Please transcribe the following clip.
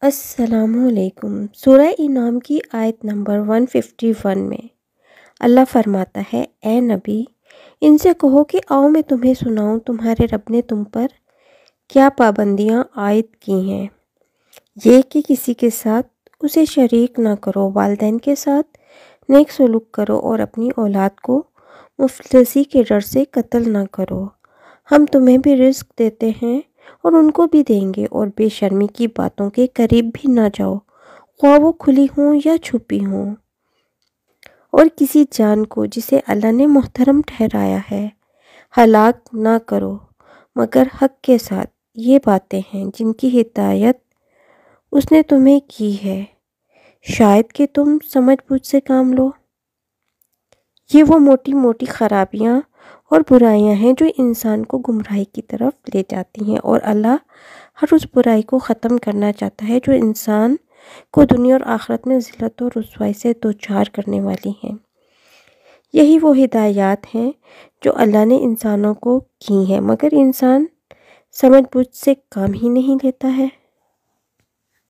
السلام علیکم۔ سورہ انعام کی آیت نمبر 151 میں اللہ فرماتا ہے، اے نبی، ان سے کہو کہ آؤ میں تمہیں سناؤں تمہارے رب نے تم پر کیا پابندیاں عائد کی ہیں۔ یہ کہ کسی کے ساتھ اسے شریک نہ کرو، والدین کے ساتھ نیک سلوک کرو اور اپنی اولاد کو مفلسی کے ڈر سے قتل نہ کرو۔ ہم تمہیں بھی رزق دیتے ہیں اور ان کو بھی دیں گے، اور بے شرمی کی باتوں کے قریب بھی نہ جاؤ، خواہ وہ کھلی ہوں یا چھپی ہوں۔ اور کسی جان کو جسے اللہ نے محترم ٹھہرایا ہے ہلاک نہ کرو مگر حق کے ساتھ۔ یہ باتیں ہیں جن کی ہدایت اس نے تمہیں کی ہے، شاید کہ تم سمجھ بوجھ سے کام لو۔ یہ وہ موٹی موٹی خرابیاں اور برائیاں ہیں جو انسان کو گمراہی کی طرف لے جاتی ہیں، اور اللہ ہر اس برائی کو ختم کرنا چاہتا ہے جو انسان کو دنیا اور آخرت میں ذلت اور رسوائی سے دوچار کرنے والی ہیں۔ یہی وہ ہدایات ہیں جو اللہ نے انسانوں کو کی ہیں، مگر انسان سمجھ بوجھ سے کام ہی نہیں لیتا ہے۔